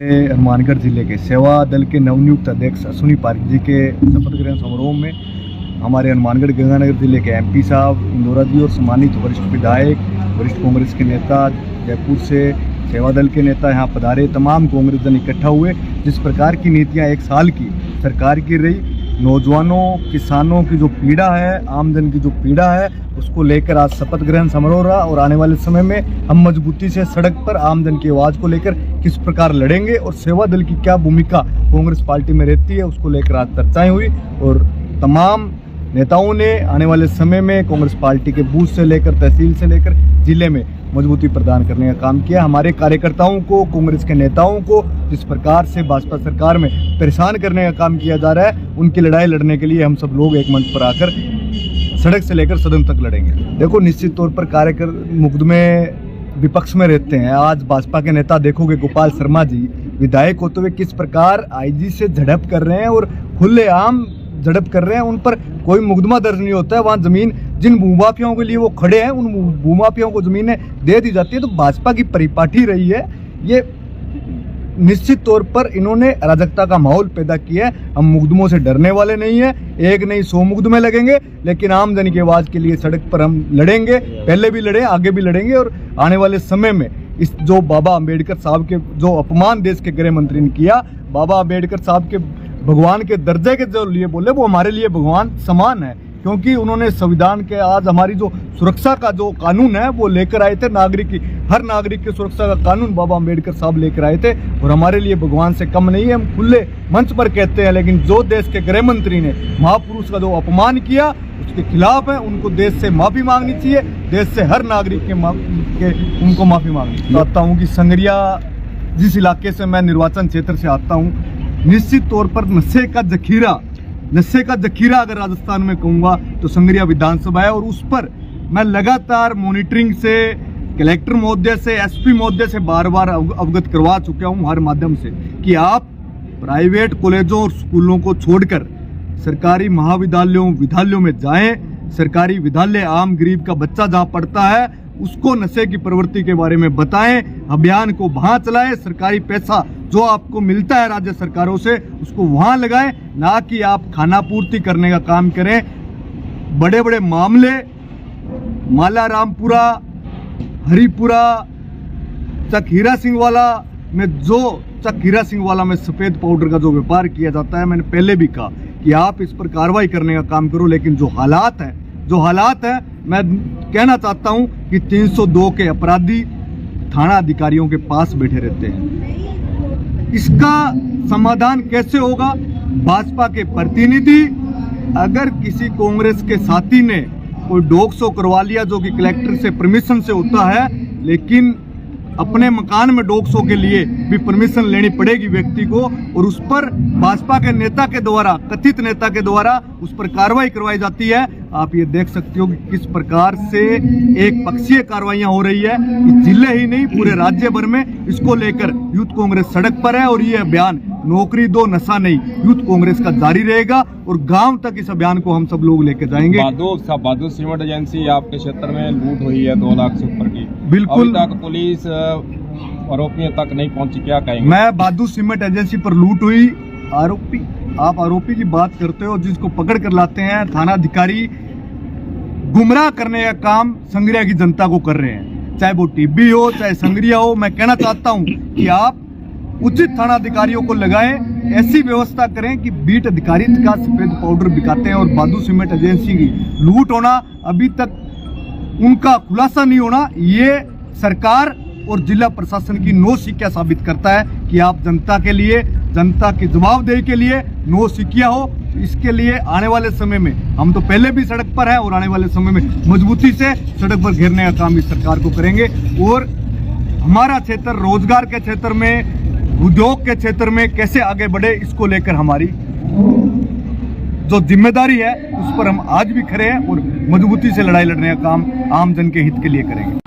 हनुमानगढ़ जिले के सेवा दल के नवनियुक्त अध्यक्ष अश्विनी पारिक जी के शपथ ग्रहण समारोह में हमारे हनुमानगढ़ गंगानगर जिले के एमपी साहब इंदौरा जी और सम्मानित वरिष्ठ विधायक, वरिष्ठ कांग्रेस के नेता, जयपुर से सेवा दल के नेता यहाँ पधारे, तमाम कांग्रेस जन इकट्ठा हुए। जिस प्रकार की नीतियाँ एक साल की सरकार की रही, नौजवानों किसानों की जो पीड़ा है, आमजन की जो पीड़ा है, उसको लेकर आज शपथ ग्रहण समारोह रहा। और आने वाले समय में हम मजबूती से सड़क पर आमजन की आवाज़ को लेकर किस प्रकार लड़ेंगे और सेवा दल की क्या भूमिका कांग्रेस पार्टी में रहती है, उसको लेकर आज चर्चाएं हुई। और तमाम नेताओं ने आने वाले समय में कांग्रेस पार्टी के बूथ से लेकर तहसील से लेकर जिले में मजबूती प्रदान करने का काम किया। हमारे कार्यकर्ताओं को, कांग्रेस के नेताओं को जिस प्रकार से भाजपा सरकार में परेशान करने का काम किया जा रहा है, उनकी लड़ाई लड़ने के लिए हम सब लोग एक मंच पर आकर सड़क से लेकर सदन तक लड़ेंगे। देखो, निश्चित तौर पर कार्यकर्ता मुकदमे विपक्ष में रहते हैं। आज भाजपा के नेता देखोगे, गोपाल शर्मा जी विधायक होते हुए किस प्रकार आईजी से झड़प कर रहे हैं और खुलेआम झड़प कर रहे हैं। उन पर कोई मुकदमा दर्ज नहीं होता है। वहाँ जमीन जिन भूमाफियाओं के लिए वो खड़े हैं, उन भूमाफियाओं को जमीनें दे दी जाती है। तो भाजपा की परिपाटी रही है ये। निश्चित तौर पर इन्होंने अराजकता का माहौल पैदा किया है। हम मुकदमों से डरने वाले नहीं है। एक नहीं 100 मुकदमे लगेंगे, लेकिन आम जन की आवाज़ के लिए सड़क पर हम लड़ेंगे। पहले भी लड़े, आगे भी लड़ेंगे। और आने वाले समय में इस जो बाबा अम्बेडकर साहब के जो अपमान देश के गृह मंत्री ने किया, बाबा अम्बेडकर साहब के भगवान के दर्जे के जो लिए बोले, वो हमारे लिए भगवान समान है, क्योंकि उन्होंने संविधान के आज हमारी जो सुरक्षा का जो कानून है वो लेकर आए थे। नागरिक की, हर नागरिक की सुरक्षा का कानून बाबा अम्बेडकर साहब लेकर आए थे और हमारे लिए भगवान से कम नहीं है। हम खुले मंच पर कहते हैं, लेकिन जो देश के गृह मंत्री ने महापुरुष का जो अपमान किया उसके खिलाफ है। उनको देश से माफ़ी मांगनी चाहिए। देश से हर नागरिक के उनको माफ़ी मांगनी चाहिए। आता हूँ कि संगरिया, जिस इलाके से मैं निर्वाचन क्षेत्र से आता हूँ, निश्चित तौर पर नशे का जखीरा अगर राजस्थान में कहूँगा तो संगरिया विधानसभा है। और उस पर मैं लगातार मॉनिटरिंग से, कलेक्टर महोदय से, एसपी महोदय से बार बार अवगत करवा चुका हूँ हर माध्यम से कि आप प्राइवेट कॉलेजों और स्कूलों को छोड़कर सरकारी महाविद्यालयों विद्यालयों में जाएं। सरकारी विद्यालय आम गरीब का बच्चा जहाँ पढ़ता है उसको नशे की प्रवृत्ति के बारे में बताएं, अभियान को वहाँ चलाएं। सरकारी पैसा जो आपको मिलता है राज्य सरकारों से उसको वहाँ लगाएं, ना कि आप खाना पूर्ति करने का काम करें। बड़े बड़े मामले माला रामपुरा, हरिपुरा, चक हीरा सिंह वाला में सफ़ेद पाउडर का जो व्यापार किया जाता है, मैंने पहले भी कहा कि आप इस पर कार्रवाई करने का काम करो। लेकिन जो हालात है मैं कहना चाहता हूं कि 302 के अपराधी थाना अधिकारियों के पास बैठे रहते हैं। इसका समाधान कैसे होगा? भाजपा के प्रतिनिधि, अगर किसी कांग्रेस के साथी ने कोई डॉग शो करवा लिया जो कि कलेक्टर से परमिशन से होता है, लेकिन अपने मकान में डॉग शो के लिए भी परमिशन लेनी पड़ेगी व्यक्ति को, और उस पर भाजपा के नेता के द्वारा, कथित नेता के द्वारा उस पर कार्रवाई करवाई जाती है। आप ये देख सकते हो कि किस प्रकार से एक पक्षीय कार्रवाइयां हो रही है। जिले ही नहीं, पूरे राज्य भर में इसको लेकर यूथ कांग्रेस सड़क पर है। और ये अभियान नौकरी दो नशा नहीं यूथ कांग्रेस का जारी रहेगा और गांव तक इस अभियान को हम सब लोग लेकर जाएंगे। बहादुर सीमेंट एजेंसी आपके क्षेत्र में लूट हुई है 2 लाख से ऊपर की, बिल्कुल अभी तक पुलिस आरोपियों तक नहीं पहुंची, क्या कहेंगे? मैं बहादुर सीमेंट एजेंसी पर लूट हुई, आप आरोपी की बात करते हो, जिसको पकड़ कर लाते हैं थाना अधिकारी, गुमराह करने का काम संगरिया की जनता को कर रहे हैं। चाहे वो टीबी हो, चाहे संगरिया हो। मैं कहना चाहता हूं कि आप उचित थाना अधिकारियों को लगाएं, ऐसी व्यवस्था करें कि बीट अधिकारी का सफेद पाउडर बिकाते हैं और बहादुर सीमेंट एजेंसी की लूट होना, अभी तक उनका खुलासा नहीं होना, ये सरकार और जिला प्रशासन की नौसिखिया साबित करता है कि आप जनता के लिए, जनता की जवाबदेही के लिए नौसिखिया हो। इसके लिए आने वाले समय में हम तो पहले भी सड़क पर हैं और आने वाले समय में मजबूती से सड़क पर घेरने का काम इस सरकार को करेंगे। और हमारा क्षेत्र रोजगार के क्षेत्र में, उद्योग के क्षेत्र में कैसे आगे बढ़े, इसको लेकर हमारी जो जिम्मेदारी है उस पर हम आज भी खड़े हैं और मजबूती से लड़ाई लड़ने का काम आम जन के हित के लिए करेंगे।